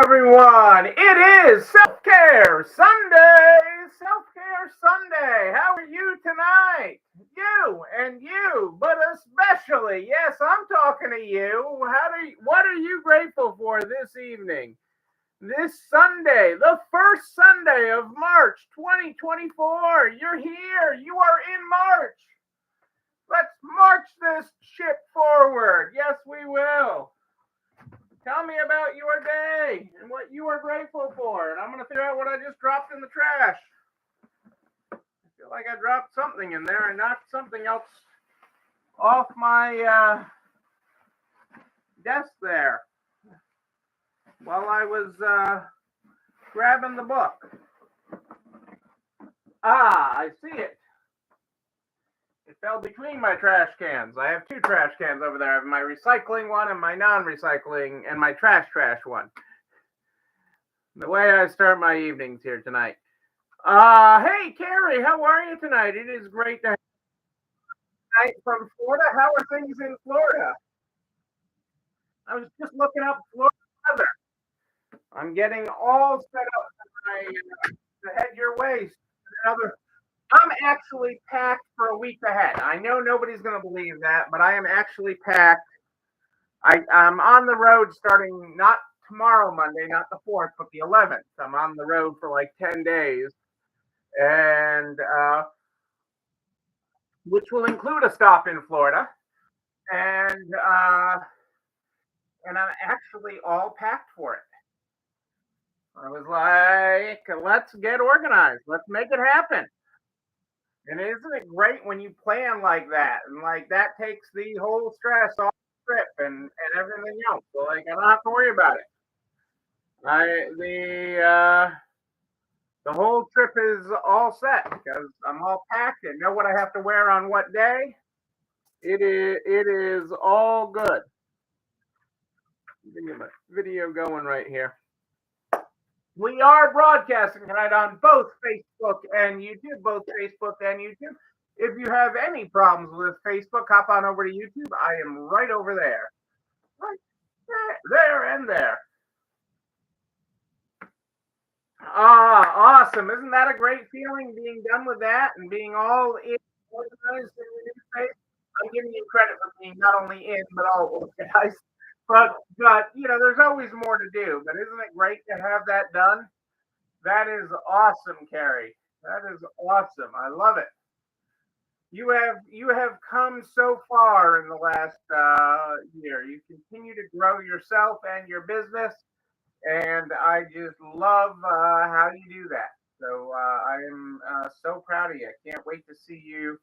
everyone. It is Self-Care Sunday. Self-Care Sunday. How are you tonight? You and you, but especially, yes, I'm talking to you. What are you grateful for this evening? This Sunday, the first Sunday of March 2024. You're here. You are in March. Let's march this ship forward. Yes, we will. Tell me about your day and what you are grateful for. And I'm going to figure out what I just dropped in the trash. I feel like I dropped something in there and knocked something else off my desk there while I was grabbing the book. I see it. It fell between my trash cans. I have two trash cans over there. I have my recycling one and my non-recycling and my trash one. The way I start my evenings here tonight. Hey, Carrie, how are you tonight? It is great to have you tonight from Florida. How are things in Florida? I was just looking up Florida weather. I'm getting all set up to head your way. I'm actually packed for a week ahead. I know nobody's going to believe that, but I am actually packed. I'm on the road starting not tomorrow, Monday, not the 4th, but the 11th. I'm on the road for like 10 days, and which will include a stop in Florida. And I'm actually all packed for it. I was like, let's get organized. Let's make it happen. And isn't it great when you plan like that? And like that takes the whole stress off the trip and everything else. So like I don't have to worry about it. The whole trip is all set because I'm all packed and know what I have to wear on what day. It is all good. Give me my video going right here. We are broadcasting tonight on both Facebook and YouTube. If you have any problems with Facebook, hop on over to YouTube. I am right over there. Right there and there. Awesome. Isn't that a great feeling being done with that and being all organized in the new space? I'm giving you credit for being not only in, but all organized. But there's always more to do. But isn't it great to have that done? That is awesome, Carrie. That is awesome. I love it. You have come so far in the last year. You continue to grow yourself and your business, and I just love how you do that. So I am so proud of you. I can't wait to see you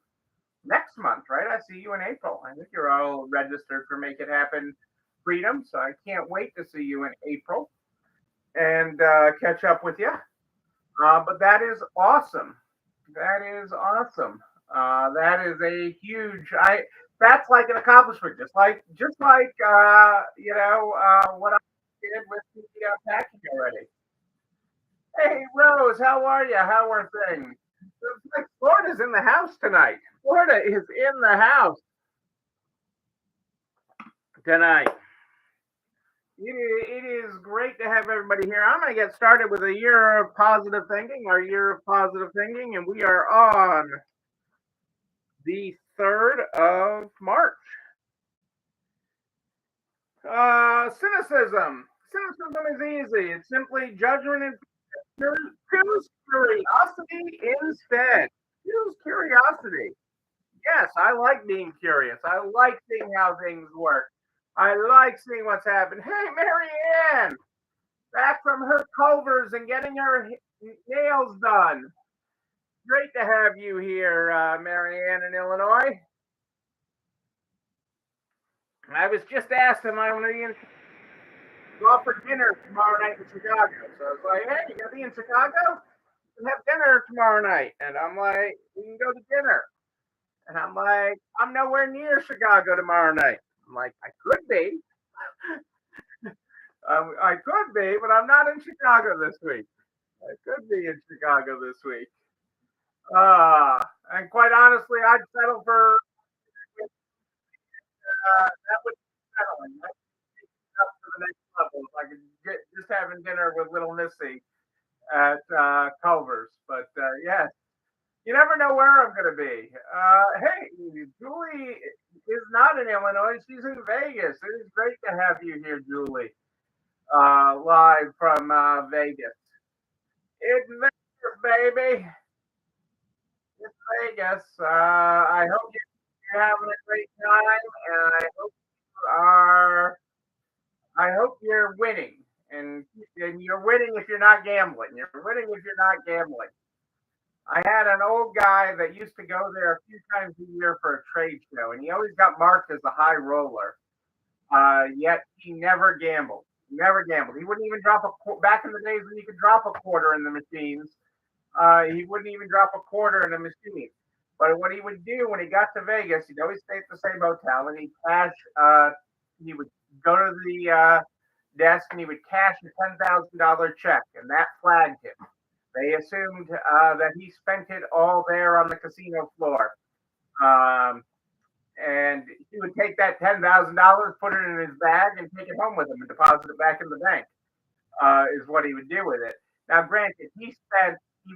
next month, right? I see you in April. I think you're all registered for Make It Happen Freedom, so I can't wait to see you in April and catch up with you. But that is awesome. That is awesome. That is a huge. That's like an accomplishment, just like what I did with the packing already. Hey Rose, how are you? How are things? It's like Florida's in the house tonight. Florida is in the house tonight. It is great to have everybody here. I'm going to get started with a year of positive thinking, our year of positive thinking, and we are on the 3rd of March. Cynicism. Cynicism is easy. It's simply judgment and choose curiosity instead. Choose curiosity. Yes, I like being curious. I like seeing how things work. I like seeing what's happened. Hey, Marianne, back from her Culver's and getting her nails done. Great to have you here, Marianne in Illinois. I was just asked, am I going to go out for dinner tomorrow night in Chicago? So I was like, hey, you going to be in Chicago? We can have dinner tomorrow night. And I'm like, we can go to dinner. And I'm like, I'm nowhere near Chicago tomorrow night. I'm like, I could be. I could be, but I'm not in Chicago this week. I could be in Chicago this week. And quite honestly, I'd settle for that would be settling. That's up to the next level. If I could just have having dinner with little Missy at Culver's. But yes, you never know where I'm going to be. Hey, Julie is not in Illinois; she's in Vegas. It is great to have you here, Julie, live from Vegas. It's Vegas, baby. It's Vegas. I hope you're having a great time, and are. I hope you're winning, and you're winning if you're not gambling. You're winning if you're not gambling. I had an old guy that used to go there a few times a year for a trade show, and he always got marked as a high roller. Yet he never gambled. Never gambled. He wouldn't even drop back in the days when you could drop a quarter in the machines. He wouldn't even drop a quarter in a machine. But what he would do when he got to Vegas, he'd always stay at the same hotel, and he'd cash. He would go to the desk and he would cash a $10,000 check, and that flagged him. They assumed that he spent it all there on the casino floor. And he would take that $10,000, put it in his bag, and take it home with him and deposit it back in the bank. Is what he would do with it. Now, granted, he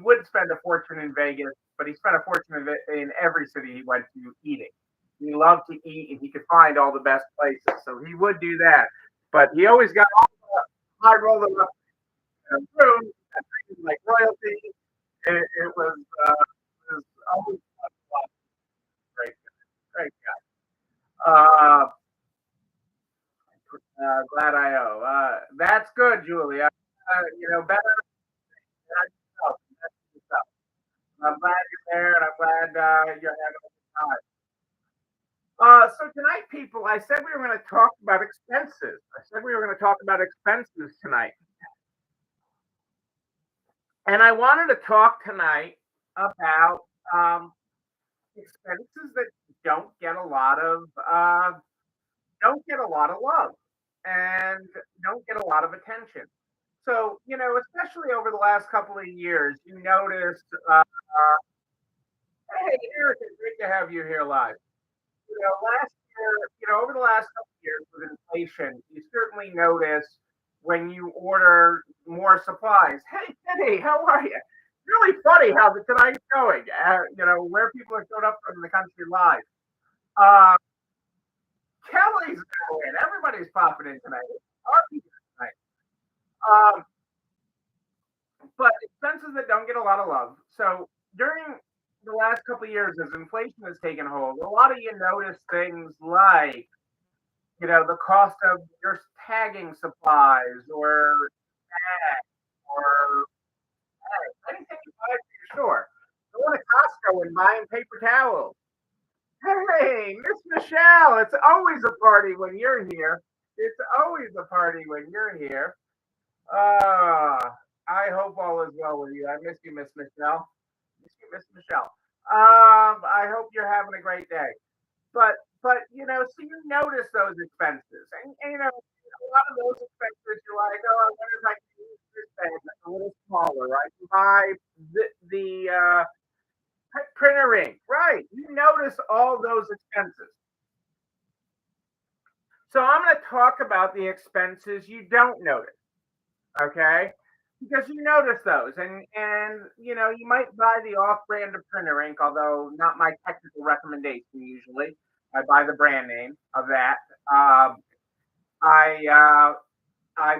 would spend a fortune in Vegas, but he spent a fortune in every city he went to eating. He loved to eat, and he could find all the best places, so he would do that. But he always got all the high roller up room, like royalty. It was always great, great guy. Glad I owe. That's good, Julia. Better than yourself. I'm glad you're there, and I'm glad you're having a good time. So tonight, people, I said we were going to talk about expenses. I said we were going to talk about expenses tonight. And I wanted to talk tonight about expenses that don't get a lot of love and don't get a lot of attention. So, especially over the last couple of years, you noticed, hey, Erica, great to have you here live. Last year, over the last couple of years with inflation, you certainly notice when you order more supplies. Hey, Kitty, how are you? Really funny how tonight's going. Where people are showing up from the country live. Uh, Kelly's going. Everybody's popping in tonight. Tonight. But expenses that don't get a lot of love. So during the last couple of years, as inflation has taken hold, a lot of you notice things like, the cost of your tagging supplies or anything you buy for your store. Going to Costco and buying paper towels. Hey, Miss Michelle, it's always a party when you're here. It's always a party when you're here. I hope all is well with you. I miss you, Miss Michelle. Miss you, Miss Michelle. I hope you're having a great day. But so you notice those expenses, and a lot of those expenses you're like, oh, I wonder if I can use this thing that's a little smaller. I can buy the printer ink, right? You notice all those expenses. So I'm going to talk about the expenses you don't notice, okay? Because you notice those, and you might buy the off-brand of printer ink, although not my technical recommendation usually. I buy the brand name of that. I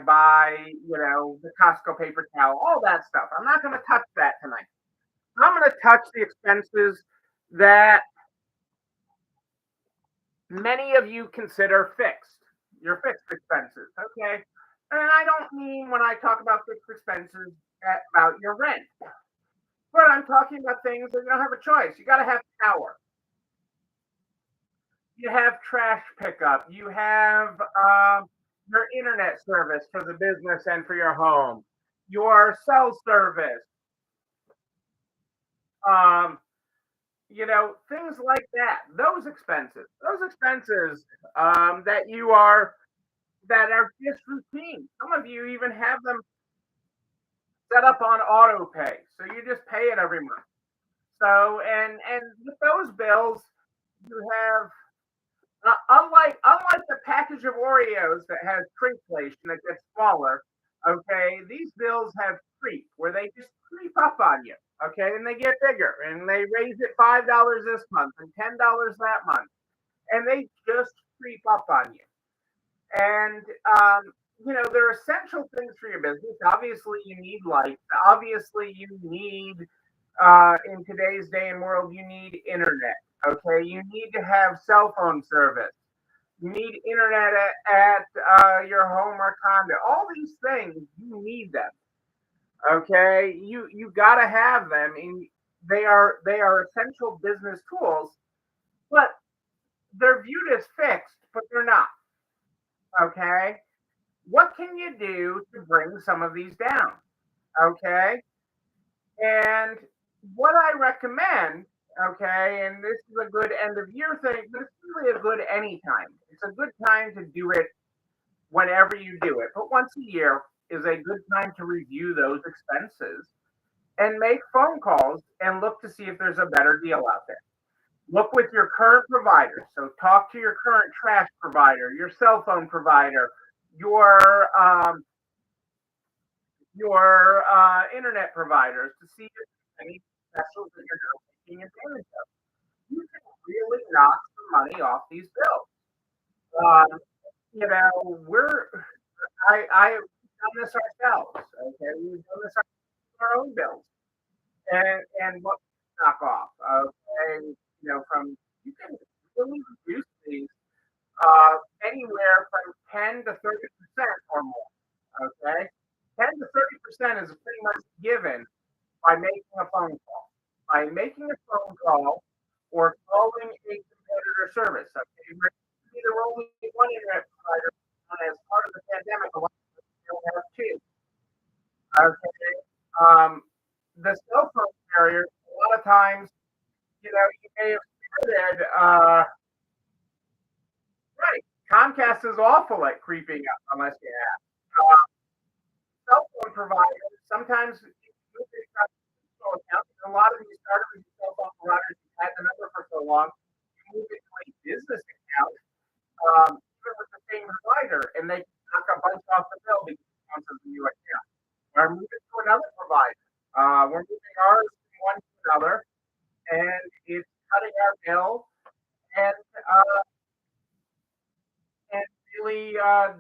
buy the Costco paper towel, all that stuff. I'm not going to touch that tonight. I'm going to touch the expenses that many of you consider fixed. Your fixed expenses, okay? And I don't mean when I talk about fixed expenses about your rent, but I'm talking about things that you don't have a choice. You got to have power. You have trash pickup. You have your internet service for the business and for your home. Your cell service. Things like that. Those expenses that are just routine. Some of you even have them set up on auto pay, so you just pay it every month. So and with those bills, you have unlike the package of Oreos that has shrinkflation that gets smaller. Okay, these bills have creep where they just creep up on you. Okay, and they get bigger and they raise it $5 this month and $10 that month, and they just creep up on you. And they're essential things for your business. Obviously, you need lights. Obviously, you need in today's day and world, you need internet. Okay, you need to have cell phone service. You need internet at your home or condo. All these things, you need them. Okay, you got to have them, and they are essential business tools. But they're viewed as fixed, but they're not. Okay, what can you do to bring some of these down? Okay, and what I recommend, okay, and this is a good end of year thing, but it's really a good anytime. It's a good time to do it whenever you do it. But once a year is a good time to review those expenses and make phone calls and look to see if there's a better deal out there. Look with your current provider. So talk to your current trash provider, your cell phone provider, your um, your internet providers to see if there's any specials that you're not taking advantage of. You can really knock some money off these bills. Um, we're we've done this ourselves. Okay, we've done this on our own bills, and what we knock off. Okay, from you can really reduce these anywhere from 10 to 30% or more. Okay, 10 to 30% is pretty much given by making a phone call. By making a phone call or calling a competitor service. Okay, there were only one internet provider as part of the pandemic. A lot of us still have two. Okay, the cell phone carriers. A lot of times, you may have started. Right, Comcast is awful at creeping up unless you ask. Cell phone providers sometimes a lot of these started with cell phone providers who had the number for so long, you move it to a business account, even with the same provider, and they can knock a bunch off the bill because it counts as a new account. Or move it to another provider. We're moving ours from one to another, and it's cutting our bill and uh, and really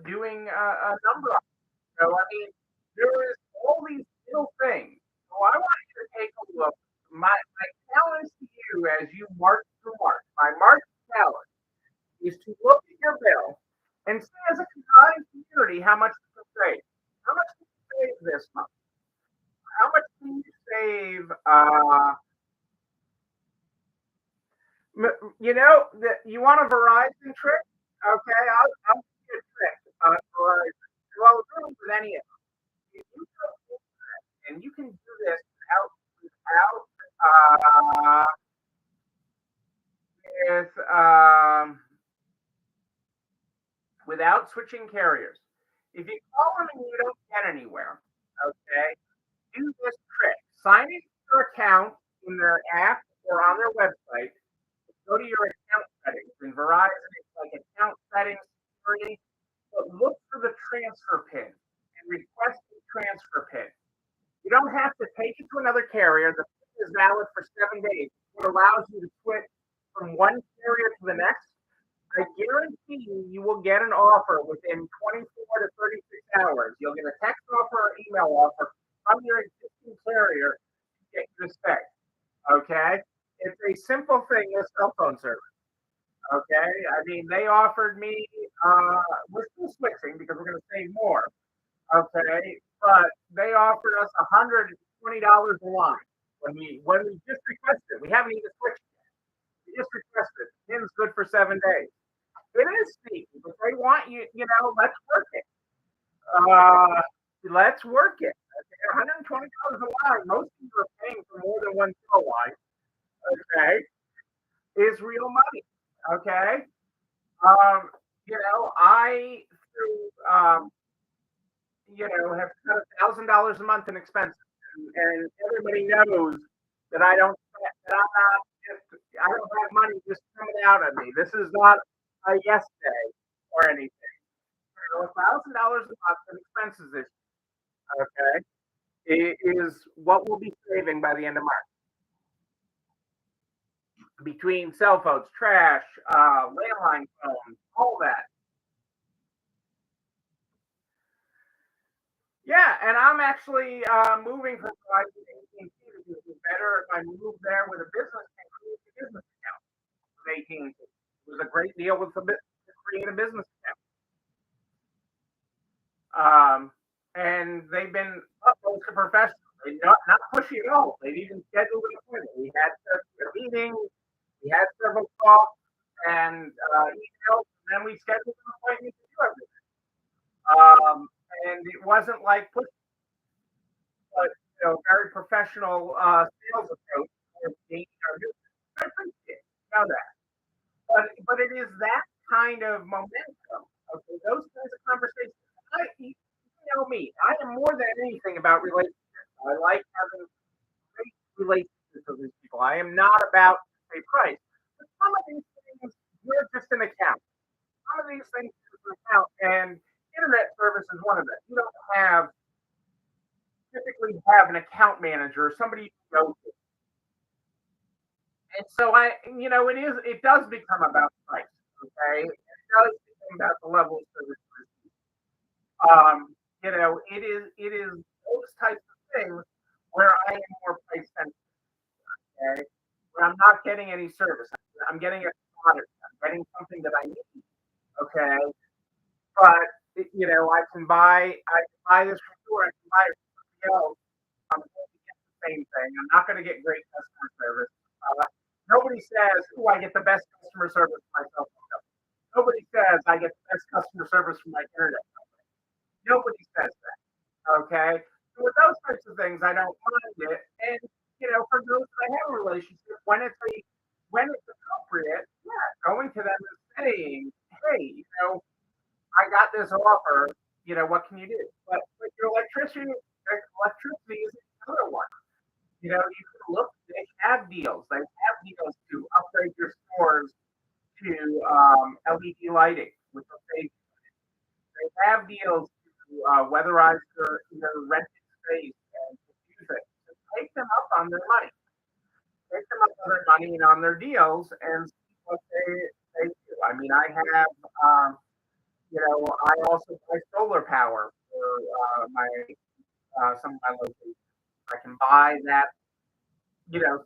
doing a number on it. So I mean, there is all these little things. So I want you to take a look. My challenge to you as you march through March, my March challenge is to look at your bill and see as a combined community how much you can save. How much can you save this month? How much can you save? You want a Verizon trick? Okay, I'll give you a trick. Verizon. Well, really with any of them. If you go and you can do this uh, with without switching carriers. If you call them and you don't get anywhere, okay, do this trick. Sign into your account in their app or on their website. Go to your account settings. In Verizon, it's like account settings, security. But look for the transfer pin and request the transfer pin. You don't have to take it to another carrier. The pin is valid for 7 days. It allows you to switch from one carrier to the next. I guarantee you will get an offer within 24 to 36 hours. You'll get a text offer or email offer from your existing carrier to get you to stay. Okay? It's a simple thing as cell phone service. Okay? I mean, they offered me, we're still switching because we're going to save more. Okay? But they offered us $120 a line when we just requested it. We haven't even switched yet. We just requested it. Pin's good for 7 days. It is sneaky, but they want you, let's work it. Uh, let's work it. Okay, $120 a line. Most people are paying for more than one cell line. Okay, is real money. Okay, I through have cut $1,000 a month in expenses, and everybody knows that that I'm not just I don't have money just coming out of me. This is not a yes day or anything. $1,000 a month in expenses this year. Okay, is what we'll be saving by the end of March between cell phones, trash, landline phones, all that. Yeah, and I'm actually moving from Verizon to AT&T because it's better if I move there with a business and create a business account with AT&T. It was a great deal with to create a business account. And they've been utmost professional. They not pushy at all. They've even scheduled an appointment. We had a meeting, we had several talks and emails, and then we scheduled an appointment to do everything. And it wasn't like push, but very professional sales approach for gaining our business. I appreciate it. You know that. But it is that kind of momentum. Okay, those kinds of conversations. You know me. I am more than anything about relationships. I like having great relationships with these people. I am not about a price. But some of these things, you're just an account. Some of these things are just an account, and internet service is one of them. You don't have typically have an account manager or somebody you know. And so it does become about price. Okay, it does become about the level of service. It is those types of things where I am more price sensitive. Okay, where I'm not getting any service. I'm getting a product. I'm getting something that I need. Okay, but I can buy this from store. I can buy it from somebody else. I'm going to get the same thing. I'm not going to get great customer service. Nobody says, "Oh, I get the best customer service from my cell phone company." Nobody says, "I get the best customer service from my internet company." Nobody says that. Okay, so with those types of things, I don't mind it. And for those that I have a relationship, when it's appropriate, yeah, going to them and saying, "Hey, I got this offer. What can you do?" But your electricity is another one. You can look. They have deals. They have deals to upgrade your stores to LED lighting, which will save. They have deals to weatherize your rented space and to use it. So take them up on their money. Take them up on their money and on their deals and see what they do. I mean, I also buy solar power for my some of my locations. I can buy that. There's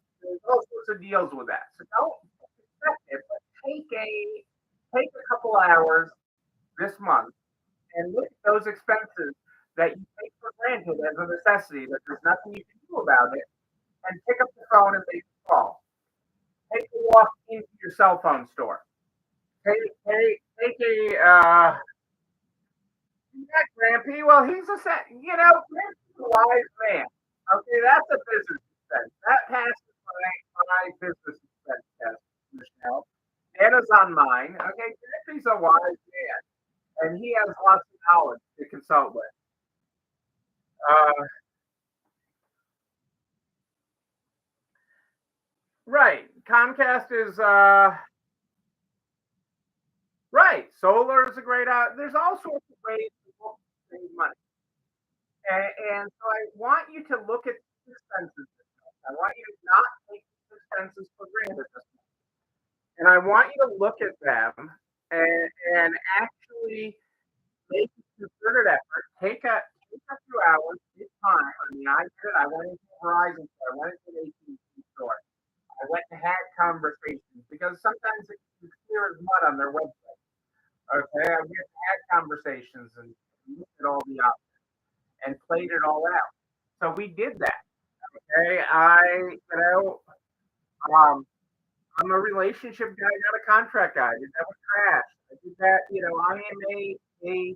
all sorts of deals with that. So don't expect it, but take a couple hours this month and look at those expenses that you take for granted as a necessity, that there's nothing you can do about it, and pick up the phone and make a call. Take a walk into your cell phone store. Take a yeah, Grampy. Well, Grampy's a wise man. Okay, that's a business expense. That passes my business expense test, Michelle. Anna's on mine. Okay, Grampy's a wise man, and he has lots of knowledge to consult with. Uh, right. Comcast is right. Solar is a great. There's all sorts of ways to save money, and so I want you to look at expenses. I want you to not take expenses for granted, and I want you to look at them and actually make a concerted effort. Take a few hours, take time. I mean, I did it. I went into Verizon store. I went into an AT&T store. I went and had conversations because sometimes it's clear as mud on their website. Okay, I went and had conversations and looked at all the options and played it all out. So we did that. Okay, um, I'm a relationship guy, not a contract guy. I did that with trash. I did that. I am a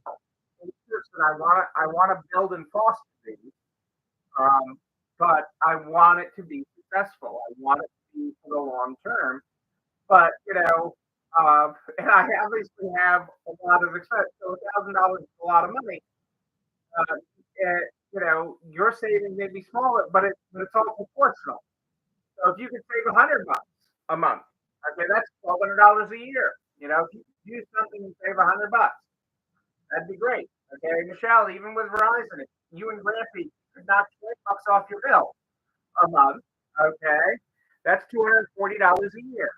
person. I want to build and foster things, but I want it to be successful. I want it to be for the long term. But and I obviously have a lot of expense. So $1,000 is a lot of money. Uh, your savings may be smaller, but it's all proportional. So if you could save $100 a month, okay, that's $1,200 a year. If you could do something and save $100, that'd be great. Okay, Michelle, even with Verizon, if you and Grampy could knock $20 off your bill a month, okay, that's $240 a year.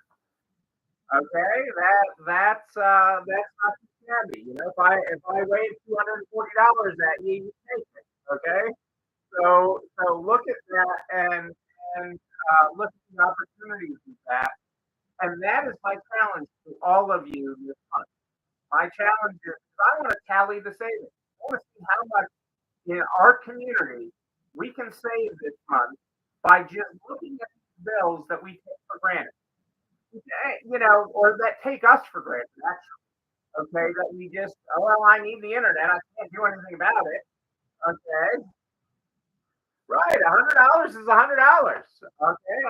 Okay, that's not too shabby. You know, if I wave $240 at you, you take it. Okay, so look at that and look at the opportunities with that. And that is my challenge to all of you this month. My challenge is I want to tally the savings. I want to see how much in our community we can save this month by just looking at the bills that we take for granted. You know, or that take us for granted, actually. Okay, that we just, oh, well, I need the internet. I can't do anything about it. Okay, right. $100 is $100. Okay, I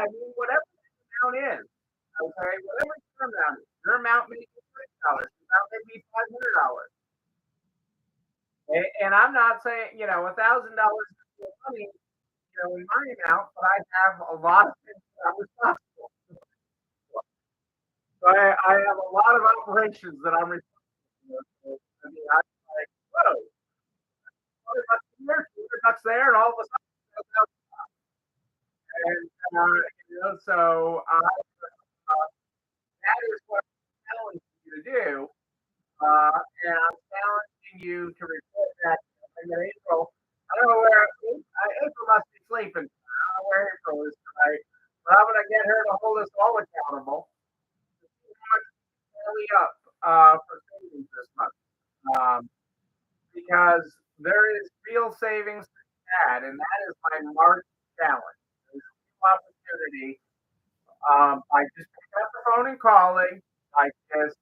mean, whatever the amount is. Okay, whatever your amount is. Your amount may be $30. Your amount may be $500. And I'm not saying, you know, $1,000 is money, you know, in my amount, but I have a lot of things that I'm responsible for. So I have a lot of operations that I'm responsible for. I mean, I'm like, whoa, $200 here, $200 there, and all of a sudden, and you know, so that is what I'm challenging you to do, and I'm challenging you to report that in April. I don't know where April must be sleeping. I don't know where April is tonight, but I'm going to get her to hold us all accountable. How much we up for savings this month? Um, because there is real savings to be had, and that is my March challenge. There's a real opportunity by just picking up the phone and calling, by just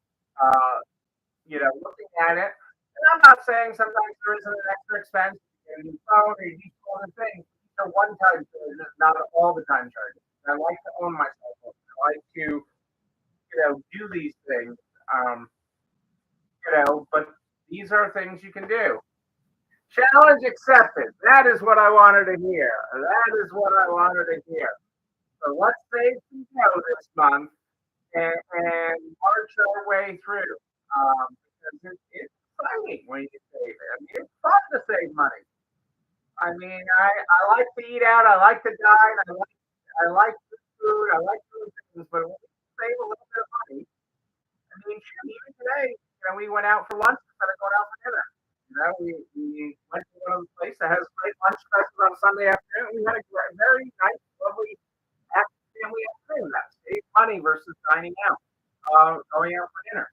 you know looking at it. And I'm not saying sometimes there isn't an extra expense in the phone or you do other things. These are one-time charges, not all the time charges. I like to own myself. I like to do these things. Um, but these are things you can do. Challenge accepted. That is what I wanted to hear. That is what I wanted to hear. So let's save some dough this month and march our way through. Because it's exciting when you save it. I mean, it's fun to save money. I mean, I like to eat out. I like to dine. I like the food. I like doing things. But when we save a little bit of money, I mean, shoot, even today, we went out for lunch instead of going out for dinner. We went to one of the places that has great lunch specials on Sunday afternoon. We had a very nice, lovely family afternoon. That saved money versus dining out, going out for dinner,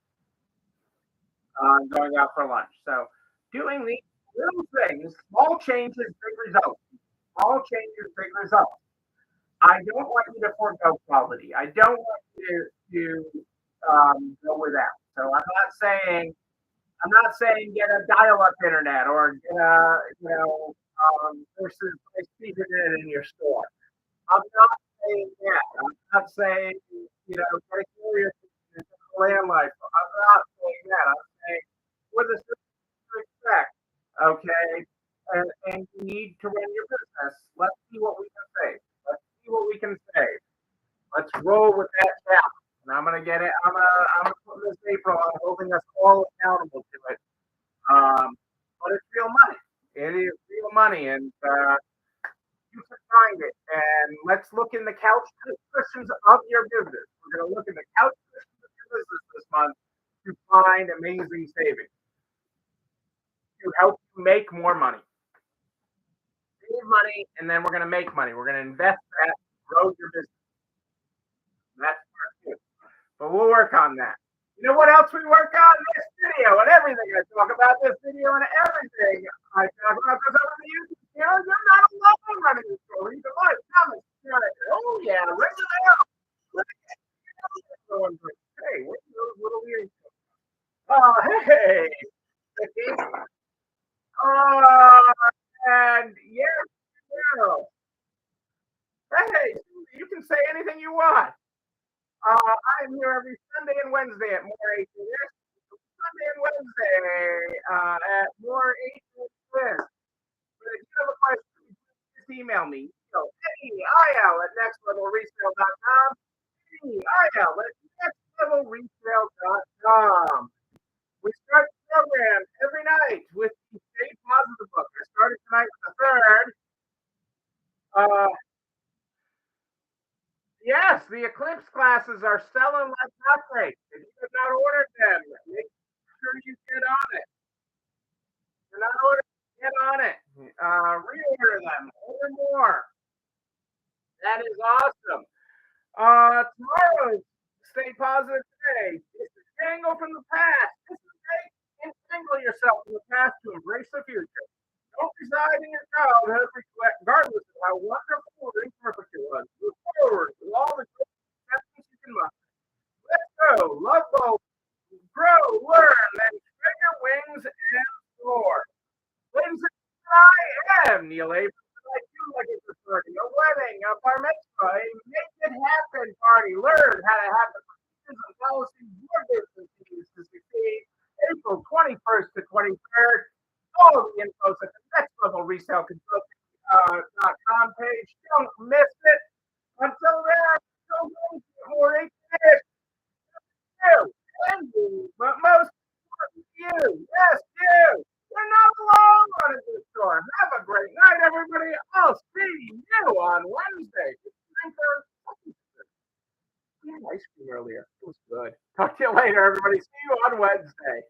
going out for lunch. So doing these little things, small changes, big results. Small changes, big results. I don't want you to forego quality. I don't want you to go without. So I'm not saying get a dial-up internet or get a versus speed internet in your store. I'm not saying that. I'm not saying get a carrier landline. I'm not saying that. I'm saying with a to expect. Okay, and you need to run your business. Let's see what we can save. Let's see what we can save. Let's roll with that challenge. And I'm gonna get it. I'm gonna put this April on holding us all accountable to it. But it's real money. It is real money, and you can find it. And let's look in the couch cushions of your business. We're gonna look in the couch cushions of your business this month to find amazing savings to help you make more money. Save money, and then we're going to make money. We're going to invest that, grow your business. That's part two. But we'll work on that. You know what else we work on? This video and everything. I talk about this video and everything. I talk about this over the YouTube channel. You're not alone running the store. You can like, comment, share it. Oh, yeah. Ring the bell. Look at that. Hey, what are those little ears? Oh, hey. And yes, girl. Hey, you can say anything you want. I am here every Sunday and Wednesday at More H Sunday and Wednesday at More H But if you have a question, just email me. So, AIL at nextlevelresale.com. AIL at nextlevelresale.com. We start the program every night with the Eclipse classes are selling like nothing. If you have not ordered them, make sure you get on it. If you're not ordered, get on it. Reorder them. Order more. That is awesome. Tomorrow is Stay Positive Today. Disentangle from the past. Entangle yourself from the past to embrace the future. Don't reside in your childhood, regardless of how wonderful or imperfect it was. Move forward with all the good acceptance you can muster. Let's go. Love both. Grow, learn, and spread your wings and soar. Ladies and gentlemen, I am Neil Abrams. I do like it's a party, a wedding, a bar mitzvah, a make it happen party. Learn how to have the procedures and policies your business needs to succeed. April 21st to 23rd. All of the info at the Next Level Resale Consulting.com page. Don't miss it. Until then, don't go for it. You and you, but most important, you. Yes, you. You're not alone on this store. Have a great night, everybody. I'll see you on Wednesday. I had ice cream earlier. It was good. Talk to you later, everybody. See you on Wednesday.